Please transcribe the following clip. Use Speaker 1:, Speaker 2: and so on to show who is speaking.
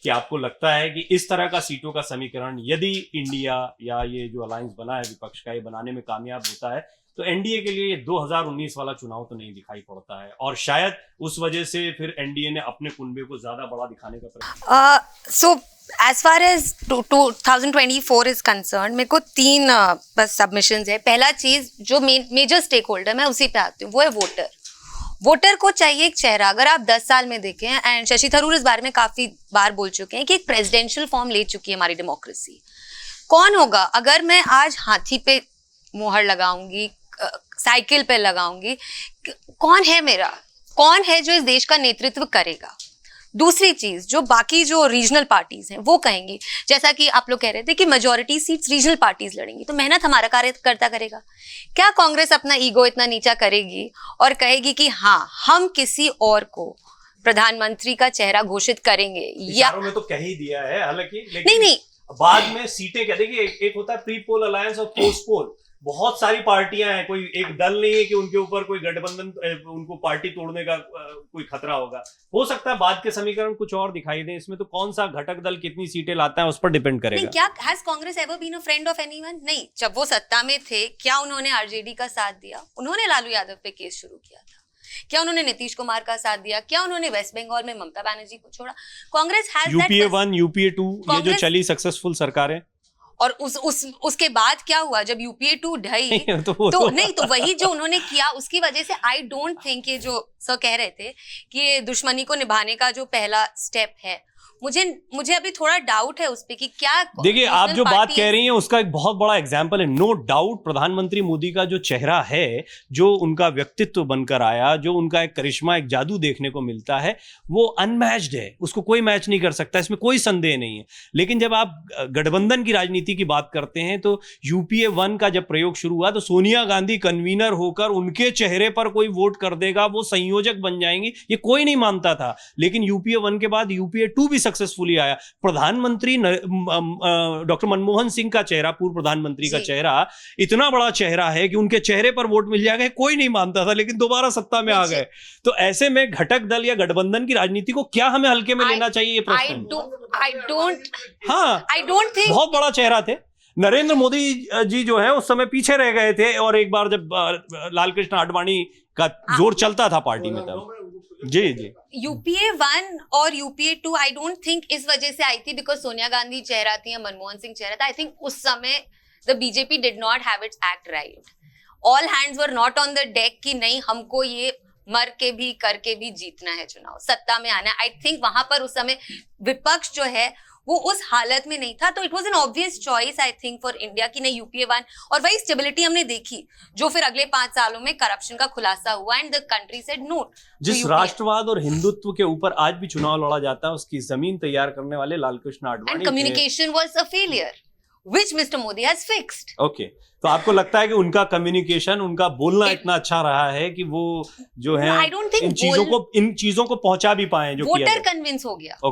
Speaker 1: कि आपको लगता है कि इस तरह का सीटों का समीकरण यदि इंडिया या ये जो अलायंस बना है विपक्ष का, ये बनाने में कामयाब होता है तो एनडीए के लिए ये 2019 वाला चुनाव तो नहीं दिखाई पड़ता है, और शायद उस वजह से फिर एनडीए ने अपने कुनबे को ज्यादा बड़ा दिखाने का प्रयास।
Speaker 2: सो as far as 2024 is concerned, मेरे को 3 बस सबमिशंस है। पहला चीज जो मेजर स्टेक होल्डर, मैं उसी पे आती हूँ, वो है वोटर को चाहिए एक चेहरा। अगर आप 10 साल में देखें, एंड शशि थरूर इस बारे में काफी बार बोल चुके हैं कि एक प्रेसिडेंशियल फॉर्म ले चुकी है हमारी डेमोक्रेसी। कौन होगा अगर मैं आज हाथी पे मोहर लगाऊंगी, साइकिल पे लगाऊंगी, कौन है जो इस देश का नेतृत्व करेगा? दूसरी चीज, जो बाकी जो रीजनल पार्टीज हैं वो कहेंगी, जैसा कि आप लोग कह रहे थे कि मेजॉरिटी सीट्स रीजनल पार्टीज लड़ेंगी, तो मेहनत हमारा कार्यकर्ता करेगा। क्या कांग्रेस अपना ईगो इतना नीचा करेगी और कहेगी कि हाँ हम किसी और को प्रधानमंत्री का चेहरा घोषित करेंगे? या
Speaker 1: में तो कह ही दिया है हालांकि,
Speaker 2: नहीं
Speaker 1: बाद में सीटें क्या, देखिए एक होता है प्री पोल अलायंस और पोस्ट पोल। बहुत सारी पार्टियां हैं, कोई एक दल नहीं है कि उनके ऊपर कोई गठबंधन, उनको पार्टी तोड़ने का कोई खतरा होगा। हो सकता है बाद के समीकरण कुछ और दिखाई दे, इसमें तो कौन सा घटक दल कितनी सीटें लाता है उस पर डिपेंड करेगा।
Speaker 2: नहीं, क्या has Congress ever been a friend of anyone? नहीं, जब वो सत्ता में थे क्या उन्होंने आरजेडी का साथ दिया? उन्होंने लालू यादव पे केस शुरू किया था। क्या उन्होंने नीतीश कुमार का साथ दिया? क्या उन्होंने वेस्ट बंगाल में ममता बनर्जी को छोड़ा? कांग्रेस हैज
Speaker 1: यूपीए 1 यूपीए 2 ये जो चली सक्सेसफुल सरकारें,
Speaker 2: और उसके बाद क्या हुआ जब यूपीए 2 ढही तो वही जो उन्होंने किया उसकी वजह से आई डोंट थिंक ये जो सर कह रहे थे कि ये दुश्मनी को निभाने का जो पहला स्टेप है, मुझे अभी थोड़ा डाउट है उस पे कि क्या।
Speaker 1: देखिए आप जो बात कह रही हैं उसका एक बहुत बड़ा एग्जांपल है। नो डाउट प्रधानमंत्री मोदी का जो चेहरा है, जो उनका व्यक्तित्व बनकर आया, जो उनका एक करिश्मा, एक जादू देखने को मिलता है, वो अनमैच्ड है, उसको कोई मैच नहीं कर सकता, इसमें कोई संदेह नहीं है। लेकिन जब आप गठबंधन की राजनीति की बात करते हैं तो यूपीए 1 का जब प्रयोग शुरू हुआ तो सोनिया गांधी कन्वीनर होकर उनके चेहरे पर कोई वोट कर देगा, वो संयोजक बन जाएंगी, ये कोई नहीं मानता था। लेकिन यूपीए 1 के बाद यूपीए 2 भी सक्सेसफुली आया। प्रधानमंत्री डॉक्टर मनमोहन सिंह का चेहरा, पूर्व प्रधानमंत्री का चेहरा इतना बड़ा चेहरा है कि उनके चेहरे पर वोट मिल जाएगा, कोई नहीं मानता था, लेकिन दोबारा सत्ता में आ गए। तो ऐसे में घटक दल या गठबंधन की राजनीति को क्या हमें हल्के में लेना चाहिए, ये प्रश्न।
Speaker 2: आई डोंट थिंक
Speaker 1: बहुत बड़ा चेहरा थे। नरेंद्र मोदी जी जो है उस समय पीछे रह गए थे, और एक बार जब लालकृष्ण आडवाणी का जोर चलता था पार्टी में तब। जी
Speaker 2: यूपीए 1 और यूपीए 2 आई डोंट थिंक इस वजह से आई थी बिकॉज सोनिया गांधी चेहरा थी या मनमोहन सिंह चेहरा था। आई थिंक उस समय the BJP did not have it's act right. All hands were not on the deck कि नहीं हमको ये मर के भी करके भी जीतना है चुनाव, सत्ता में आना है। आई थिंक वहां पर उस समय विपक्ष जो है वो उस हालत में नहीं था, तो it was an obvious choice I think for India कि नहीं यूपीए 1। और वही स्टेबिलिटी हमने देखी जो फिर अगले 5 सालों में करप्शन का खुलासा हुआ and the country said no.
Speaker 1: जिस राष्ट्रवाद और हिंदुत्व के ऊपर आज भी चुनाव लड़ा जाता है उसकी जमीन तैयार करने वाले Lalkrishna Advani
Speaker 2: and communication was a failure which mister Modi has fixed.
Speaker 1: Okay, तो आपको लगता है कि उनका कम्युनिकेशन, उनका बोलना इतना अच्छा रहा है कि वो जो है इन चीजों को पहुंचा भी पाए, जो
Speaker 2: वोटर कन्विंस हो गया।